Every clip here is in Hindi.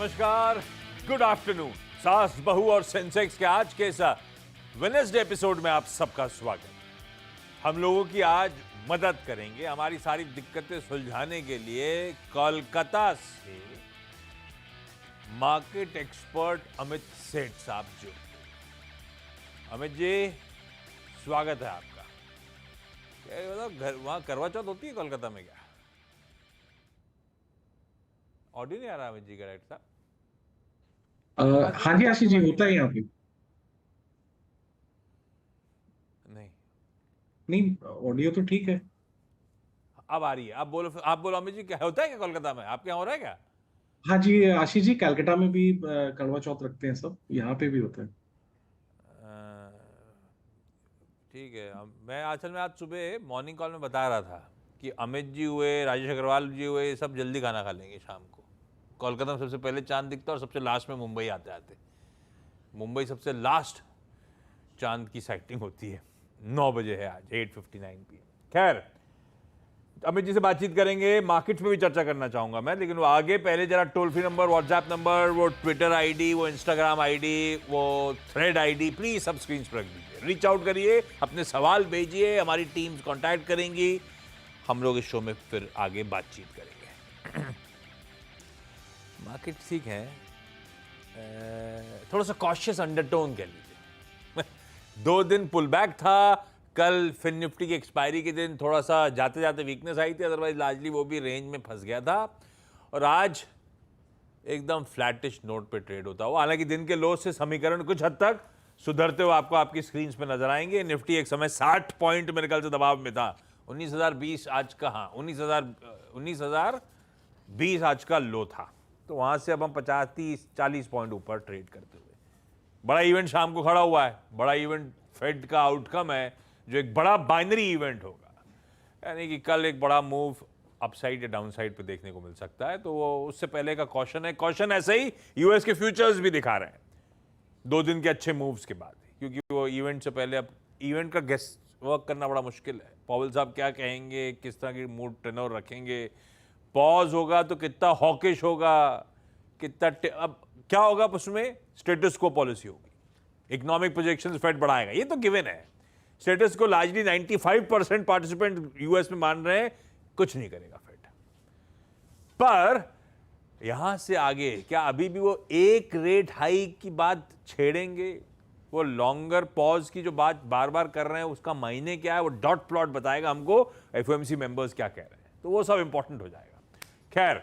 नमस्कार, गुड आफ्टरनून। सास बहू और सेंसेक्स के आज के इस वेडनेसडे एपिसोड में आप सबका स्वागत। हम लोगों की आज मदद करेंगे हमारी सारी दिक्कतें सुलझाने के लिए कोलकाता से मार्केट एक्सपर्ट अमित सेठ साहब जो। अमित जी, स्वागत है आपका। क्या मतलब घर वहां करवा चौथ होती है कोलकाता में? क्या ऑडियो नहीं आ रहा अमित जी का? राइट साहब, हाँ जी आशीष जी, होता है यहाँ पे। नहीं नहीं, ऑडियो तो ठीक है। अब आ रही है। आप बोलो अमित जी, क्या होता है क्या कोलकाता में? आपके यहाँ हो रहा है क्या? हाँ जी आशीष जी, कलकत्ता में भी करवा चौथ रखते हैं सब, यहाँ पे भी होता है। ठीक है। मैं असल में आज सुबह मॉर्निंग कॉल में बता रहा था कि अमित जी हुए, राजेश अग्रवाल जी हुए, ये सब जल्दी खाना खा लेंगे शाम को। कोलकाता में सबसे पहले चांद दिखता है और सबसे लास्ट में मुंबई आते आते। मुंबई सबसे लास्ट चांद की साइटिंग होती है। 9 बजे है आज, 8:59 PM। खैर, अमित जी से बातचीत करेंगे, मार्केट्स में भी चर्चा करना चाहूंगा मैं, लेकिन वो आगे। पहले जरा toll free number, WhatsApp number, वो ट्विटर आईडी, वो इंस्टाग्राम आईडी, वो थ्रेड आईडी, प्लीज सब स्क्रीन पर रख दीजिए। रीच आउट करिए, अपने सवाल भेजिए, हमारी टीम्स कांटेक्ट करेंगी। हम लोग इस शो में फिर आगे बातचीत करेंगे। मार्केट ठीक है, थोड़ा सा कॉशियस अंडरटोन कह लीजिए। 2 दिन पुल बैक था। कल फिन निफ्टी की एक्सपायरी के दिन थोड़ा सा जाते जाते वीकनेस आई थी, अदरवाइज लार्जली वो भी रेंज में फंस गया था। और आज एकदम फ्लैटिश नोट पे ट्रेड होता हुआ। हालांकि दिन के लो से समीकरण कुछ हद तक सुधरते हुए आपको आपकी स्क्रीन पे नजर आएंगे। निफ्टी एक समय 60 पॉइंट मेरे ख्याल से दबाव में था। 19,020 आज का, हाँ 19,020 आज का लो था। तो वहां से अब हम 50-30-40 पॉइंट ऊपर ट्रेड करते हुए। बड़ा इवेंट शाम को खड़ा हुआ है। बड़ा इवेंट फेड का आउटकम है, जो एक बड़ा बाइनरी इवेंट होगा। यानी कि कल एक बड़ा मूव अपसाइड या डाउनसाइड पे देखने को मिल सकता है। तो वो उससे पहले का कॉशन है। कॉशन ऐसे ही यूएस के फ्यूचर्स भी दिखा रहे हैं 2 दिन के अच्छे मूव्स के बाद, क्योंकि वो इवेंट से पहले अब इवेंट का गेस वर्क करना बड़ा मुश्किल है। पॉवेल साहब क्या कहेंगे, किस तरह की मूड टेनर रखेंगे, पॉज होगा तो कितना हॉकिश होगा, कितना अब क्या होगा उसमें, स्टेटस को पॉलिसी होगी, इकोनॉमिक प्रोजेक्शंस फेड बढ़ाएगा, ये तो गिवन है। स्टेटस को लार्जली 95% पार्टिसिपेंट यूएस में मान रहे हैं, कुछ नहीं करेगा फेड। पर यहां से आगे क्या अभी भी वो एक रेट हाइक की बात छेड़ेंगे? वो लॉन्गर पॉज की जो बात बार बार कर रहे हैं, उसका मायने क्या है? वो डॉट प्लॉट बताएगा हमको एफओएमसी मेंबर्स क्या कह रहे हैं, तो वो सब इंपॉर्टेंट हो जाएगा। खैर,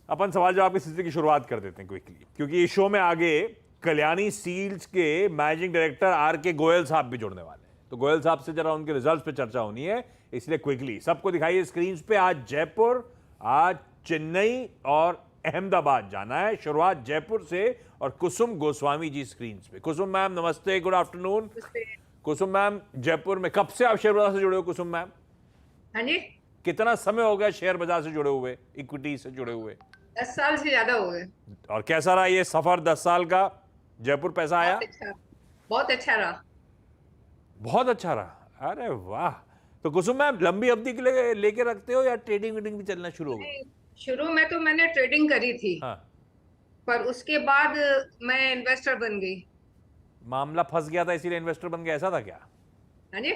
अपन सवाल जवाब की सिलसिले की शुरुआत कर देते हैं क्विकली, क्योंकि इस शो में आगे कल्याणी सील्स के मैनेजिंग डायरेक्टर आर के गोयल साहब भी जुड़ने वाले हैं। तो गोयल साहब से जरा उनके रिजल्ट्स पे चर्चा होनी है, इसलिए क्विकली सबको दिखाइए स्क्रीन पे। आज जयपुर, आज चेन्नई और अहमदाबाद जाना है। शुरुआत जयपुर से और कुसुम गोस्वामी जी स्क्रीन पे। कुसुम मैम नमस्ते, गुड आफ्टरनून। कुसुम मैम, जयपुर में कब से आप शेयर बाजार से जुड़े हो कुसुम मैम? हाँ जी, कितना समय हो गया शेयर बाजार से जुड़े हुए, इक्विटी से जुड़े हुए? 10 साल से ज्यादा हो गए। और कैसा रहा ये सफर 10 साल का? जयपुर पैसा आया? बहुत अच्छा रहा। बहुत अच्छा रहा, अरे वाह। तो कुसुम मैम, लंबी अवधि के लिए लेके रखते हो या ट्रेडिंग वेडिंग भी चलना शुरू हो गई? शुरू में तो मैंने ट्रेडिंग करी थी। हाँ, पर उसके बाद मैं इन्वेस्टर बन गई। मामला फंस गया था इसीलिए इन्वेस्टर बन गया, ऐसा था क्या? हाँ जी,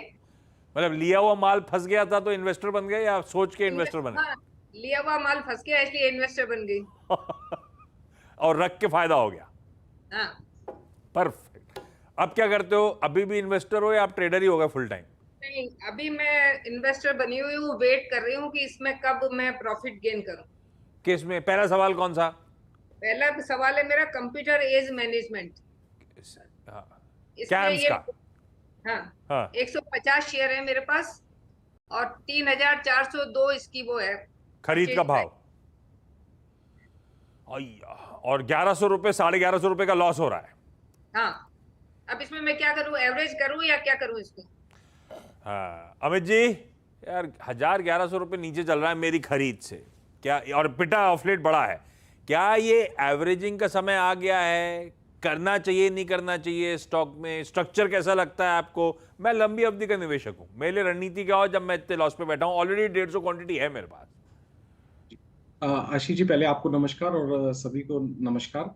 मतलब लिया हुआ माल फंस गया था तो इन्वेस्टर बन गए, या सोच के इन्वेस्टर बने? हाँ, लिया हुआ माल फंस गया इसलिए इन्वेस्टर बन गई। और रख के फायदा हो गया। हाँ, परफेक्ट। अब क्या करते हो? अभी भी इन्वेस्टर हो या आप ट्रेडर ही हो गए फुल टाइम? नहीं, अभी मैं इन्वेस्टर बनी हुई हूँ। वेट कर रही हूँ कि इसमें कब मैं प्रॉफिट गेन करूँ। किस में? पहला सवाल कौन सा? पहला सवाल है मेरा कंप्यूटर एज मैनेजमेंट। हाँ, इसमें कैम्स ये, का। हाँ, हाँ, 150 शेयर है मेरे पास और 3,402 इसकी वो है खरीद का भाव। अय्या, और 1100 रुपए, 1150 रुपए का लॉस हो रहा है। हाँ, अब इसमें मैं क्या करूं? एवरेज करूं या क्या करूं इसको? हाँ अमित जी, यार 1,000-1,100 रुपए नीचे चल रहा है मेरी खरीद से, क्या? और पिटा ऑफलेट बड़ा है, क्या ये एवरेजिंग का समय आ गया है? करना चाहिए, नहीं करना चाहिए? स्टॉक में स्ट्रक्चर कैसा लगता है आपको? मैं लंबी अवधि का निवेशक हूं, मेरे लिए रणनीति क्या हो जब मैं इतने लॉस पे बैठा हूं? ऑलरेडी 150 क्वांटिटी है मेरे पास। आशीष जी, पहले आपको नमस्कार और सभी को नमस्कार।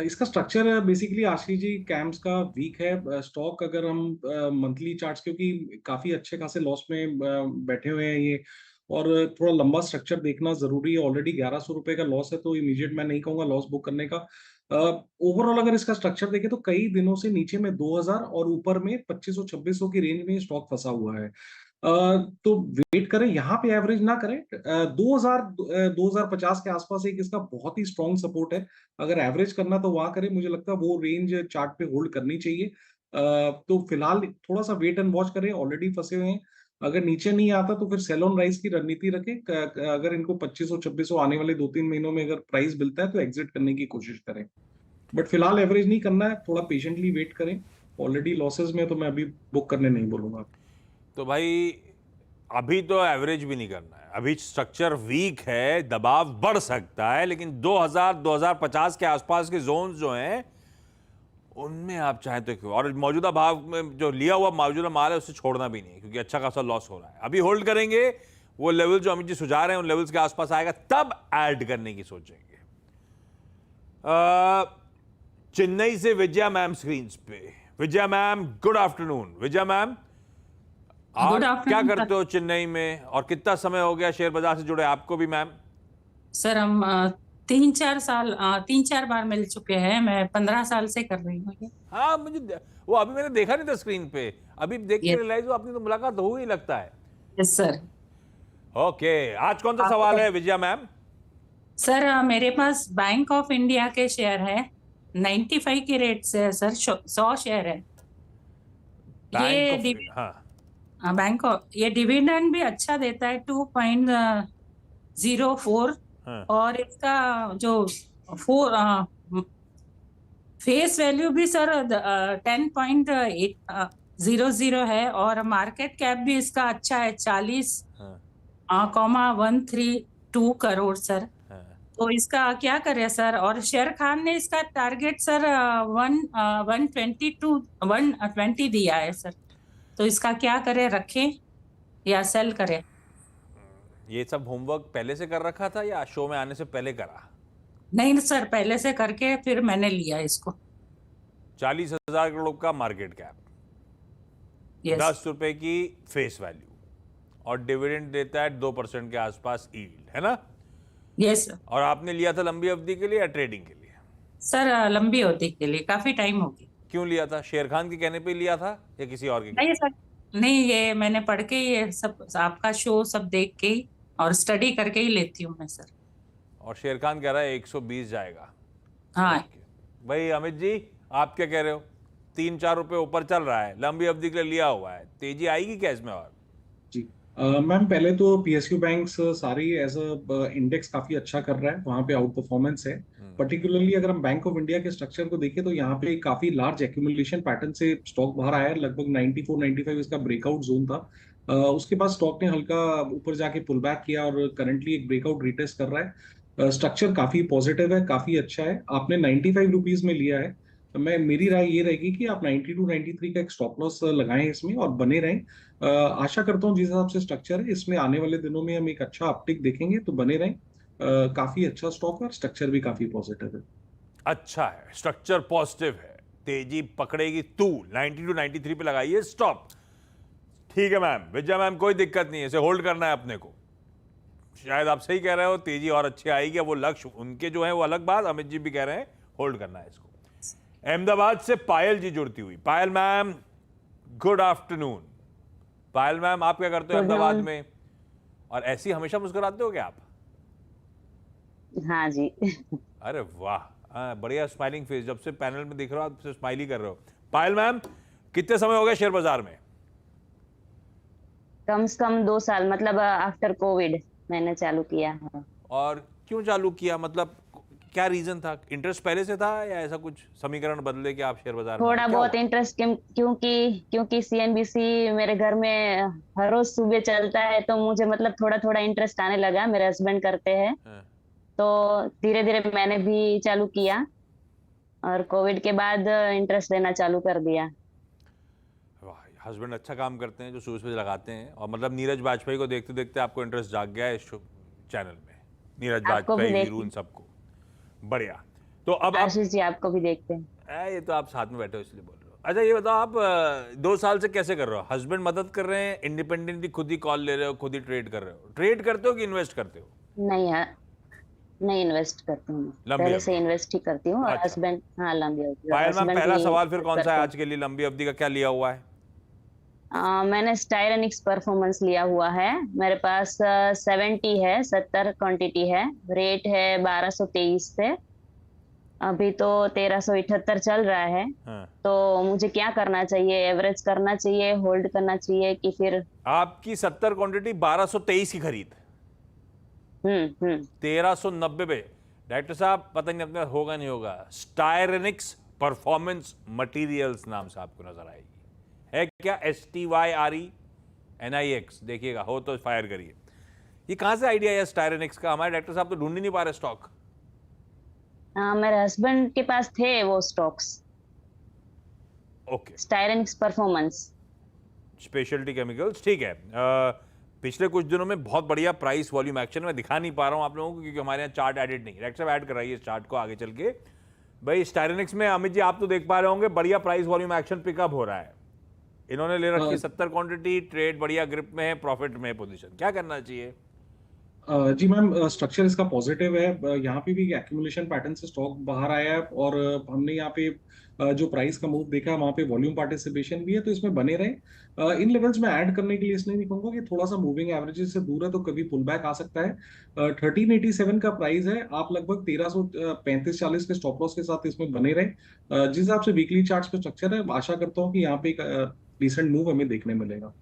इसका structure basically Ashish ji camps का वीक है। स्टॉक अगर हम मंथली चार्ट्स, क्योंकि काफी अच्छे खासे लॉस में बैठे हुए हैं ये, और थोड़ा लंबा स्ट्रक्चर देखना जरूरी है। ऑलरेडी 1100 रुपए का लॉस है, तो इमीडिएट मैं नहीं कहूंगा लॉस बुक करने का। ओवरऑल अगर इसका स्ट्रक्चर देखें तो कई दिनों से नीचे में 2000 और ऊपर में 2500-2600 की रेंज में स्टॉक फंसा हुआ है। तो वेट करें, यहाँ पे एवरेज ना करें। 2000 2050 के आसपास एक इसका बहुत ही स्ट्रॉन्ग सपोर्ट है। अगर एवरेज करना तो वहां करें, मुझे लगता है वो रेंज चार्ट पे होल्ड करनी चाहिए। तो फिलहाल थोड़ा सा वेट एंड वॉच करें, ऑलरेडी फंसे हुए हैं। अगर नीचे नहीं आता तो फिर सेल ऑन राइज की रणनीति रखें। अगर इनको 2500-2600 आने वाले 2-3 महीनों में अगर प्राइस मिलता है तो एग्जिट करने की कोशिश करें। बट फिलहाल एवरेज नहीं करना है, थोड़ा पेशेंटली वेट करें। ऑलरेडी लॉसेस में, तो मैं अभी बुक करने नहीं बोलूंगा। तो भाई अभी तो एवरेज भी नहीं करना है, अभी स्ट्रक्चर वीक है, दबाव बढ़ सकता है, लेकिन 2000-2050 के आसपास के जोन जो हैं उनमें आप चाहें तो क्यों, और मौजूदा भाव में जो लिया हुआ मौजूदा माल है उसे छोड़ना भी नहीं है, क्योंकि अच्छा खासा लॉस हो रहा है। अभी होल्ड करेंगे, वो लेवल जो अमित जी सुझा रहे हैं उन लेवल्स के आसपास आएगा तब ऐड करने की सोचेंगे। चेन्नई से विजया मैम स्क्रीन पे। Vijaya ma'am, good afternoon. Vijaya ma'am, आप गुड क्या आफ्टरनून करते हो चेन्नई में, और कितना समय हो गया शेयर बाजार से जुड़े आपको भी मैम? सर। हम 3-4 बार मिल चुके हैं। मैं 15 साल से कर रही हूँ ये। हाँ, वो अभी मैंने देखा नहीं था स्क्रीन पे, अभी देख के यस रियलाइज हुआ अपनी तो मुलाकात हुई लगता है। Yes sir. ओके, आज कौन सा आप सवाल है विजया मैम? सर, मेरे पास बैंक ऑफ इंडिया के शेयर है, 95 के रेट से है सर। 100 शेयर है बैंक ये। ऑफ, हाँ ये डिविडेंड भी अच्छा देता है, 2.04। हाँ और इसका जो फेस वैल्यू भी सर 10.800 है, और मार्केट कैप भी इसका अच्छा है, 40,132 करोड़ सर। हाँ। तो इसका क्या करें सर? और शेर खान ने इसका टारगेट सर 120 दिया है सर। तो इसका क्या करें, रखें या सेल करें? ये सब होमवर्क पहले से कर रखा था या शो में आने से पहले करा? नहीं सर, पहले से करके फिर मैंने लिया इसको। 40,000 करोड़ का मार्केट कैप, यस 10 रुपए की फेस वैल्यू, और डिविडेंड देता है 2% के आसपास यील्ड, है ना? Yes sir. और आपने लिया था लंबी अवधि के लिए या ट्रेडिंग के लिए? सर, लंबी अवधि के लिए, काफी टाइम हो गई। क्यों लिया था? शेर खान के कहने पे लिया था या किसी और के नहीं सर, नहीं, ये मैंने पढ़ के, ये सब आपका शो सब देख के ही और स्टडी करके ही लेती हूँ मैं सर। और शेर खान कह रहा है 120 जाएगा। हाँ ओके। भाई अमित जी, आप क्या कह रहे हो? 3-4 रुपए ऊपर चल रहा है, लंबी अवधि के लिए लिया हुआ है, तेजी आएगी क्या इसमें? और जी मैम, पहले तो पीएसयू बैंक्स सारी एज अ इंडेक्स काफी अच्छा कर रहा है, वहां पे आउट परफॉर्मेंस है। पर्टिकुलरली अगर हम बैंक ऑफ इंडिया के स्ट्रक्चर को देखें तो यहाँ पे काफी लार्ज एक्यूमुलेशन पैटर्न से स्टॉक बाहर आया है। लगभग 94-95 इसका ब्रेकआउट जोन था। उसके बाद स्टॉक ने हल्का ऊपर जाके पुल बैक किया और करंटली एक ब्रेकआउट रिटेस्ट कर रहा है। स्ट्रक्चर काफी पॉजिटिव है, काफी अच्छा है। आपने 95 रुपीज में लिया है, मेरी राय ये रहेगी कि आप 92-93 का एक स्टॉप लॉस लगाएं इसमें और बने रहें। आशा करता हूँ जिस हिसाब से स्ट्रक्चर है इसमें आने वाले दिनों में हम एक अच्छा अपटिक देखेंगे, तो बने रहें। काफी अच्छा स्टॉक है और स्ट्रक्चर भी काफी पॉजिटिव है। अच्छा है, स्ट्रक्चर पॉजिटिव है, तेजी पकड़ेगी तू। 92-93 पे लगाइए स्टॉप। ठीक है मैम, विजया मैम, कोई दिक्कत नहीं है, इसे होल्ड करना है अपने को। शायद आप सही कह रहे हो, तेजी और अच्छी आएगी, वो लक्ष्य उनके जो है वो अलग बात। अमित जी भी कह रहे हैं होल्ड करना है इसको। अहमदाबाद से पायल जी जुड़ती हुई। पायल मैम, गुड आफ्टरनून। पायल मैम, आप क्या करते हो अहमदाबाद में, और ऐसी हमेशा मुस्कुराते हो क्या आप? हाँ जी। अरे वाह, बढ़िया स्माइलिंग फेस, जब से पैनल में दिख रहा हो आप से स्माइल ही कर रहे हो। पायल मैम, कितने समय हो गया शेयर बाजार में? कम से कम 2 साल, मतलब आफ्टर कोविड मैंने चालू किया है। और क्यों चालू किया, मतलब क्या रीजन था? इंटरेस्ट पहले से था या ऐसा कुछ समीकरण बदले कि आप शेयर बाजार में थोड़ा क्या बहुत हुआ? इंटरेस्ट, क्योंकि सीएनबीसी मेरे घर में हर रोज सुबह चलता है, तो मुझे मतलब थोड़ा थोड़ा इंटरेस्ट आने लगा। मेरे हस्बैंड करते हैं, हाँ। तो धीरे धीरे मैंने भी चालू किया, और कोविड के बाद इंटरेस्ट देना चालू कर दिया। वाह, हस्बैंड अच्छा काम करते हैं जो सुबह सुबह लगाते हैं, और मतलब नीरज वाजपेयी को देखते देखते आपको इंटरेस्ट जाग गया है इस चैनल में। नीरज आपको भी वाजपेयी, देखते वीरू, इन हैं। सबको। बढ़िया। तो अब आप आशीष जी आपको भी देखते हैं। ये तो आप साथ में बैठे हो इसलिए बोल रहे हो। अच्छा ये बताओ, आप 2 साल से कैसे कर रहे हो? हस्बैंड मदद कर रहे हैं, इंडिपेंडेंटली खुद ही कॉल ले रहे हो, खुद ही ट्रेड कर रहे हो? ट्रेड करते हो कि इन्वेस्ट करते हो? नहीं है, नहीं इन्वेस्ट करती हूँ, लंबी पहले से अवधि। इन्वेस्ट ही करती हूँ। और अच्छा। हस्बैंड, हाँ लंबी होती है, पायल मैम, हस्बैंड पहला ही सवाल फिर कौन सा है करते आज के लिए? लंबी अवधि का क्या लिया हुआ है? हैं। मैंने स्टाइरेनिक्स परफॉर्मेंस लिया हुआ है, मेरे पास 70 है, 70 क्वांटिटी है, रेट है 1223 से, अभी तो 1378 चल रहा है। हाँ। तो मुझे क्या करना चाहिए? एवरेज करना चाहिए, होल्ड करना चाहिए कि फिर? आपकी 70 क्वांटिटी 1223 की खरीद, 1390 पे। डायरेक्टर साहब पता नहीं अपने होगा नहीं होगा, स्टायरेनिक्स परफॉर्मेंस मटेरियल्स नाम से आपको नजर आएगी। है क्या? STYRENIX, देखिएगा, हो तो फायर करिए। ये कहां से आइडिया है स्टायरेनिक्स का? हमारे डायरेक्टर साहब तो ढूंढ ही नहीं पा रहे स्टॉक। मेरे हस्बैंड के पास थे वो stocks, okay. Styrenics performance. Specialty chemicals, ठीक है। पिछले कुछ दिनों में बहुत बढ़िया प्राइस वॉल्यूम एक्शन में दिखा नहीं पा रहा हूं आप लोगों को क्योंकि हमारे यहाँ चार्ट एडिट नहीं। डायरेक्टर साहब ऐड कर रही है इस चार्ट को आगे चल के। भाई स्टायरेनिक्स में अमित जी आप तो देख पा रहे होंगे, बढ़िया प्राइस वॉल्यूम एक्शन पिकअप हो रहा है। इन्होंने ले रखी 70 क्वांटिटी, ट्रेड बढ़िया ग्रिप में है, प्रॉफिट में पोजीशन। क्या करना चाहिए? जी मैम, स्ट्रक्चर इसका पॉजिटिव है। यहाँ पे भी एक्यूमुलेशन पैटर्न से स्टॉक बाहर आया है और हमने यहाँ पे जो प्राइस का मूव देखा है वहाँ पे वॉल्यूम पार्टिसिपेशन भी है, तो इसमें बने रहे। इन लेवल्स में ऐड करने के लिए इसलिए नहीं कहूँगा कि थोड़ा सा मूविंग एवरेजेस से दूर है तो कभी पुल बैक आ सकता है। 1387 का प्राइस है, आप लगभग 1335-40 के स्टॉप लॉस के साथ इसमें बने रहे। जिस हिसाब से वीकली चार्ट्स पे स्ट्रक्चर है, आशा करता हूँ कि यहाँ पे एक डिसेंट मूव हमें देखने मिलेगा।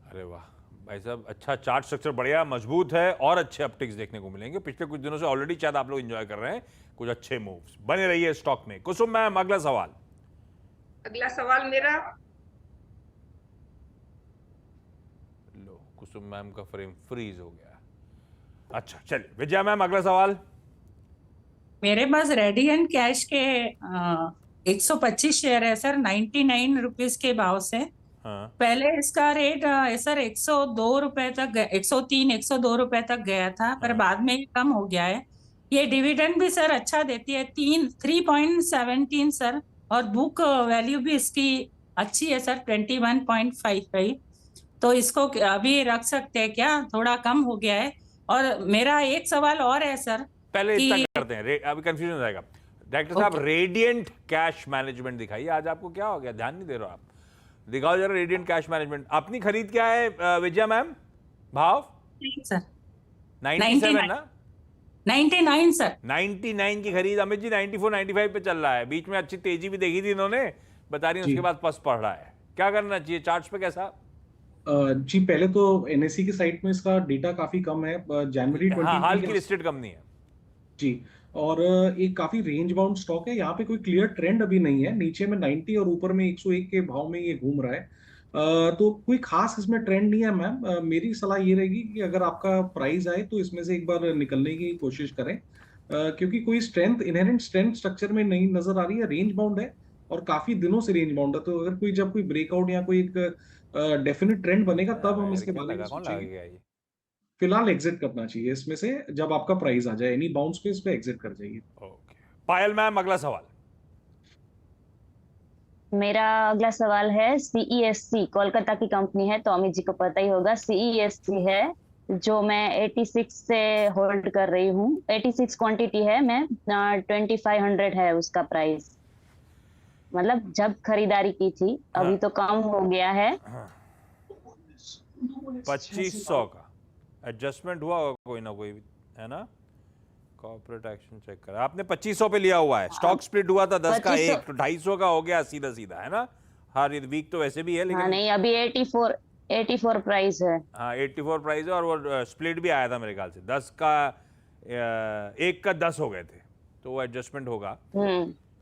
अरे वाह भाई साहब, अच्छा चार्ट स्ट्रक्चर बढ़िया मजबूत है और अच्छे अपटिक्स देखने को मिलेंगे। पिछले कुछ दिनों से ऑलरेडी शायद आप लोग एंजॉय कर रहे हैं कुछ अच्छे मूव्स। बने रहिए स्टॉक में। कुसुम मैम, अगला सवाल। अगला सवाल मेरा, लो, कुसुम मैम का फ्रेम फ्रीज हो गया। अच्छा चलिए विजया मैम, अगला सवाल। मेरे पास रेडियंट कैश के 125 शेयर है सर, 99 रुपीज के भाव से। हाँ। पहले इसका रेट सर 102 रुपए तक, 103 102 रुपए तक गया था, पर हाँ। बाद में ये कम हो गया है। ये डिविडेंड भी सर अच्छा देती है, 3.17 सर, और बुक वैल्यू भी इसकी अच्छी है सर, 21.55। तो इसको अभी रख सकते हैं क्या? थोड़ा कम हो गया है। और मेरा एक सवाल और है सर पहले कि इतना करते हैं, अभी कंफ्यूजन हो जाएगा। डायरेक्टर साहब, रेडियंट कैश मैनेजमेंट दिखाइए। आज आपको क्या हो गया, ध्यान नहीं दे रहे हो आप? दिखाओ जरा रेडियंट कैश मैनेजमेंट। अपनी खरीद क्या है विजया मैम? भाव सर 97 ना? 99 सर। 99 की खरीद। अमित जी 94 95 पे चल रहा है। बीच में अच्छी तेजी भी देखी थी इन्होंने, बता रही है, उसके बाद पस पड़ रहा है। क्या करना चाहिए चार्ट्स पे? कैसा? जी पहले तो एनएससी की साइट में इसका डेटा काफी कम है, जनवरी हाँ, हाल 20 की लिस्टेड कंपनी है जी। और एक काफी रेंज बाउंड स्टॉक है, यहाँ पे कोई क्लियर ट्रेंड अभी नहीं है। नीचे में 90 और ऊपर में 101 के भाव में ये घूम रहा है। तो कोई खास इसमें ट्रेंड नहीं है मैम। मेरी सलाह ये रहेगी कि अगर आपका प्राइस आए तो इसमें से एक बार निकलने की कोशिश करें, क्योंकि कोई स्ट्रेंथ, इनहेरेंट स्ट्रेंथ स्ट्रक्चर में नहीं नजर आ रही है। रेंज बाउंड है और काफी दिनों से रेंज बाउंड है, तो अगर कोई जब कोई ब्रेकआउट या कोई एक डेफिनेट ट्रेंड बनेगा तब हम इसके बारे में कौन सोचेंगे। लगेगा ये? फिलहाल एग्जिट करना चाहिए इसमें से, जब आपका प्राइस आ जाए एनी बाउंस पे इस पे एग्जिट कर जाइए। ओके। पायल मैम, अगला सवाल। मेरा अगला सवाल है, CESC कोलकाता की कंपनी है, तो अमित जी को पता ही होगा। CESC है जो मैं 86 से होल्ड कर रही हूँ, 86 क्वांटिटी है, मैं 2500 है उसका प्राइस, मतलब जब खरीदारी की थी। अभी तो कम हो गया है। 2500 का एडजस्टमेंट हुआ होगा कोई ना कोई, है ना? कॉर्पोरेट एक्शन चेक करा आपने, 2500 पे लिया हुआ है। स्टॉक स्प्लिट हुआ था 10 का 1, तो 250 का हो गया सीधा सीधा, है ना? हर वीक तो वैसे भी है, हाँ लेकिन नहीं, अभी 84 प्राइस है। हाँ 84 प्राइस है। और वो स्प्लिट भी आया था मेरे ख्याल से, 10 का 1 का 10 हो गए थे, तो वो एडजस्टमेंट होगा।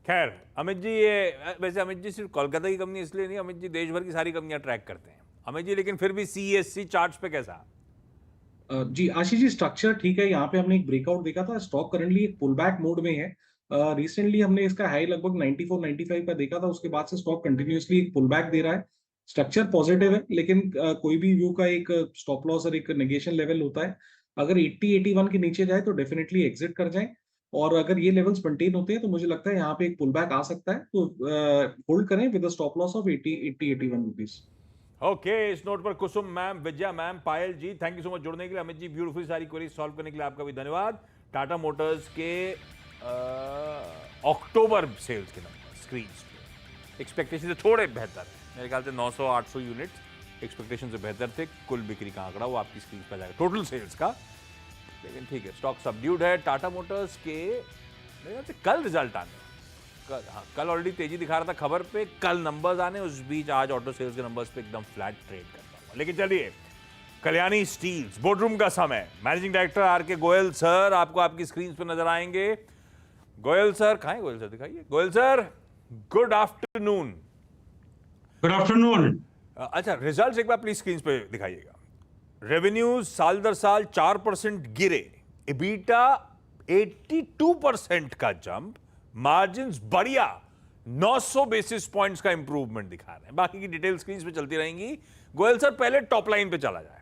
खैर अमित जी, ये वैसे अमित जी सिर्फ कोलकाता की कंपनी इसलिए नहीं, अमित जी देश भर की सारी कंपनियां ट्रैक करते हैं अमित जी, लेकिन फिर भी CESC चार्ट्स पे कैसा? जी आशीष जी, स्ट्रक्चर ठीक है। यहाँ पे हमने एक ब्रेकआउट देखा था, स्टॉक करंटली एक पुल बैक मोड में है। रिसेंटली हमने इसका हाई लगभग 94 95 पर देखा था, उसके बाद से स्टॉक कंटिन्यूअसली एक पुल बैक दे रहा है। स्ट्रक्चर पॉजिटिव है, लेकिन कोई भी व्यू का एक स्टॉप लॉस और एक नेगेशन लेवल होता है। अगर 80-81 के नीचे जाए तो डेफिनेटली एग्जिट कर जाएं, और अगर ये लेवल्स मेंटेन होते हैं तो मुझे लगता है यहाँ पे एक पुल बैक आ सकता है, तो होल्ड करें with stop loss of 80-81 rupees. Okay, इस नोट पर Kusum ma'am, Vijaya ma'am, Payal ji, thank you so much जुड़ने के लिए। अमित जी, ब्यूटीफुल सारी क्वेरीज सॉल्व करने के लिए आपका भी धन्यवाद। टाटा मोटर्स के अक्टूबर सेल्स के नंबर स्क्रीन पे एक्सपेक्टेशन से थोड़े बेहतर है, मेरे ख्याल से 900-800 यूनिट एक्सपेक्टेशन से बेहतर थे। कुल बिक्री का आंकड़ा वो आपकी स्क्रीन पर जाएगा टोटल सेल्स का, लेकिन ठीक है, स्टॉक सबड्यूड है। टाटा मोटर्स के मेरे ख्याल से कल रिजल्ट आने, कल ऑलरेडी तेजी दिखा रहा था खबर पे, कल नंबर्स आने, उस बीच आज ऑटो सेल्स के नंबर्स पे एकदम फ्लैट ट्रेड करता हुआ। लेकिन चलिए, कल्याणी स्टील्स बोर्डरूम का समय, मैनेजिंग डायरेक्टर आर के गोयल सर आपको आपकी स्क्रीन पर नजर आएंगे। गोयल सर कहां है? गोयल सर दिखाइए। Goyal sir, good afternoon. Good afternoon. अच्छा, रिजल्ट्स एक बार प्लीज स्क्रीन पे दिखाइएगा। रेवेन्यूज साल दर साल 4% गिरे, EBITDA 82% का जंप, मार्जिन्स बढ़िया 900 बेसिस पॉइंट्स का इंप्रूवमेंट दिखा रहे हैं। बाकी की डिटेल स्क्रीन पे चलती रहेंगी। गोयल सर पहले टॉप लाइन पे चला जाए।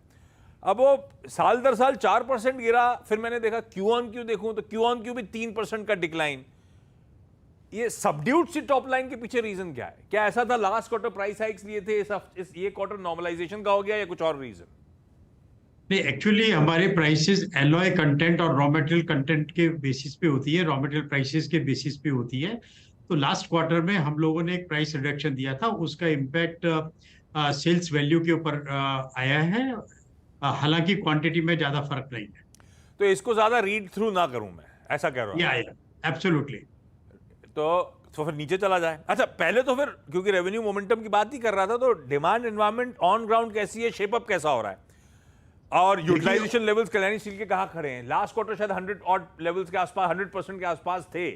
अब वो साल दर साल 4% गिरा, फिर मैंने देखा क्यू ऑन क्यू देखूं तो क्यू ऑन क्यू भी 3% का डिक्लाइन। ये सबड्यूड सी टॉप लाइन के पीछे रीजन क्या है? क्या ऐसा था लास्ट क्वार्टर प्राइस हाइक्स लिए थे, ये क्वार्टर नॉर्मलाइजेशन का हो गया, या कुछ और रीजन? नहीं, एक्चुअली हमारे प्राइसेस एलॉय कंटेंट और रॉ मटेरियल कंटेंट के बेसिस पे होती है, रॉ मटेरियल प्राइसेस के बेसिस पे होती है। तो लास्ट क्वार्टर में हम लोगों ने एक प्राइस रिडक्शन दिया था, उसका इम्पैक्ट सेल्स वैल्यू के ऊपर आया है। हालांकि क्वांटिटी में ज्यादा फर्क नहीं है। तो इसको ज्यादा रीड थ्रू ना करूं मैं, ऐसा कह रहा हूं? या एब्सोल्युटली। तो फिर नीचे चला जाए। अच्छा, पहले तो फिर क्योंकि रेवेन्यू मोमेंटम की बात ही कर रहा था, तो डिमांड एनवायरनमेंट ऑन ग्राउंड कैसी है, शेप अप कैसा हो रहा है, और यूटिलाइजेशन लेवल्स कल्याणी स्टील के कहां खड़े हैं? लास्ट क्वार्टर शायद 100 ऑड लेवल्स के आसपास, 100% के आसपास थे।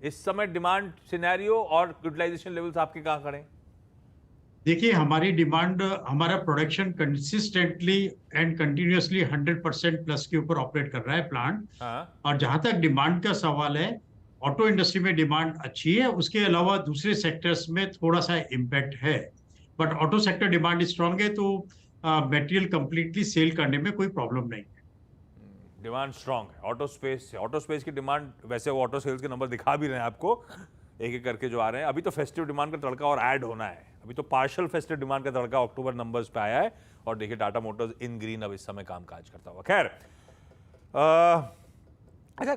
इस समय डिमांड सिनेरियो और यूटिलाइजेशन लेवल्स आपके कहां खड़े हैं? देखिए, हमारी डिमांड, हमारा production consistently and continuously 100% plus के ऊपर ऑपरेट कर रहा है प्लांट। हाँ। और जहां तक डिमांड का सवाल है, ऑटो इंडस्ट्री में डिमांड अच्छी है, उसके अलावा दूसरे सेक्टर्स में थोड़ा सा इम्पैक्ट है, but auto sector demand strong है, तो मटेरियल कंप्लीटली सेल करने में कोई प्रॉब्लम नहीं है। डिमांड स्ट्रांग है ऑटो स्पेस की डिमांड। वैसे वो ऑटो सेल्स के नंबर दिखा भी रहे हैं आपको, एक एक करके जो आ रहे हैं। अभी तो फेस्टिव डिमांड का तड़का और ऐड होना है, अभी तो पार्शियल फेस्टिव डिमांड का तड़का अक्टूबर नंबर्स पे आया है, और देखिए टाटा मोटर्स इन ग्रीन अब इस समय कामकाज करता हुआ। खैर, अच्छा,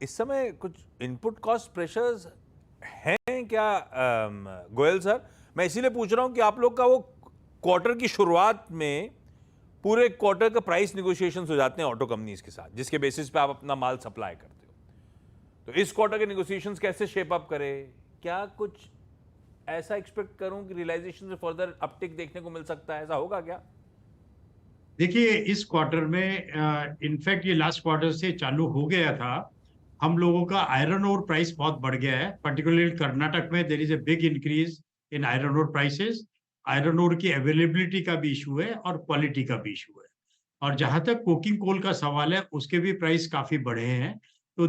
इस समय कुछ इनपुट कॉस्ट प्रेशर्स हैं क्या गोयल सर? मैं इसीलिए पूछ रहा हूं कि आप लोग का वो क्वार्टर की शुरुआत में पूरे क्वार्टर का प्राइस निगोशिएशंस हो जाते हैं ऑटो कंपनीज के साथ, जिसके बेसिस पे आप अपना माल सप्लाई करते हो। तो इस क्वार्टर के निगोशिएशंस कैसे शेप अप करे? क्या कुछ ऐसा एक्सपेक्ट करूं कि रियलाइजेशन में फर्दर अपटिक देखने को मिल सकता है? ऐसा होगा क्या? देखिए, इस क्वार्टर में इनफैक्ट ये लास्ट क्वार्टर से चालू हो गया था, हम लोगों का आयरन ओर प्राइस बहुत बढ़ गया है। पर्टिकुलरली कर्नाटक में there is a big increase in iron ore prices. Iron ore की अवेलेबिलिटी का भी इशू है और क्वालिटी का भी इशू है। और जहां तक कोकिंग कोल का सवाल है, उसके भी प्राइस काफी बढ़े हैं, तो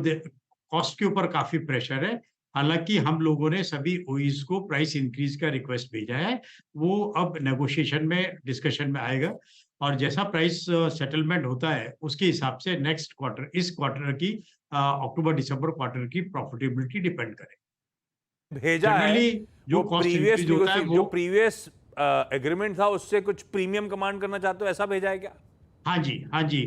कॉस्ट के ऊपर काफी प्रेशर है। हालांकि हम लोगों ने सभी ओईज को प्राइस इंक्रीज का रिक्वेस्ट भेजा है, वो अब नेगोशिएशन में, डिस्कशन में आएगा, और जैसा प्राइस सेटलमेंट होता है उसके हिसाब से नेक्स्ट क्वार्टर, इस क्वार्टर की अक्टूबर दिसंबर क्वार्टर की प्रॉफिटेबिलिटी डिपेंड करेगी। भेजा है जो कॉस्ट इंक्रीज होता है, जो प्रीवियस एग्रीमेंट था उससे कुछ प्रीमियम कमांड करना चाहते हो, ऐसा भेजा है क्या? हाँ जी, हाँ जी।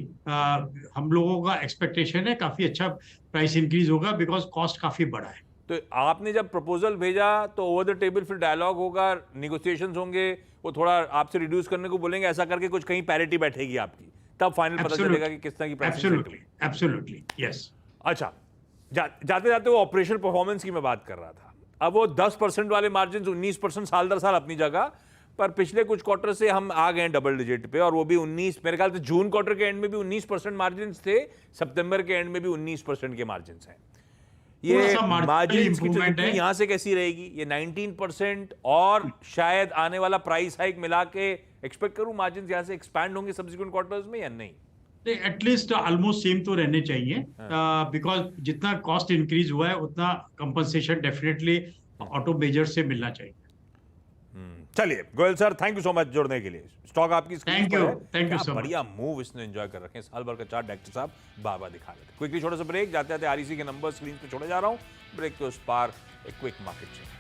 हम लोगों का एक्सपेक्टेशन है काफी अच्छा प्राइस इंक्रीज होगा, बिकॉज कॉस्ट काफी बड़ा है। तो आपने जब प्रपोजल भेजा तो ओवर द टेबल फिर डायलॉग होगा, निगोशिएशंस होंगे, वो थोड़ा आपसे रिड्यूस करने को बोलेंगे, ऐसा करके कुछ कहीं पैरिटी बैठेगी आपकी, तब फाइनल पता चलेगा कि किस तरह की प्राइसिंग। Absolutely, yes. अच्छा, जाते जाते वो ऑपरेशनल परफॉर्मेंस की मैं बात कर रहा था। अब वो 10% वाले मार्जिन 19% साल दर साल अपनी जगह, पर पिछले कुछ क्वार्टर से हम आ गए डबल डिजिट पे, और वो भी 19, मेरे ख्याल से जून क्वार्टर के एंड में भी 19% मार्जिन थे, सितंबर के एंड में भी 19% के मार्जिन हैं। ये मार्जिन की ट्रैजेक्टरी यहां से कैसी रहेगी? ये 19% और शायद आने वाला प्राइस हाइक मिला के एक्सपेक्ट करूं मार्जिन यहां से एक्सपैंड होंगे सब्सिक्वेंट क्वार्टर्स में, या नहीं? एटलीस्ट ऑलमोस्ट सेम तो रहने चाहिए, बिकॉज जितना कॉस्ट इंक्रीज हुआ है उतना कंपनसेशन डेफिनेटली ऑटो मेजर से मिलना चाहिए। चलिए Goyal sir, thank you so much जुड़ने के लिए। स्टॉक आपकी स्क्रीन Thank पर you. है। Thank you क्या so much. बढ़िया मूव इसने एंजॉय कर रखे हैं। साल भर का चार्ट डायरेक्टर साहब बार-बार दिखा रहे थे। क्विकली छोटा सा ब्रेक, जाते जाते आरईसी के नंबर स्क्रीन पे छोड़े जा रहा हूं। ब्रेक के उस पार एक क्विक मार्केट चेक।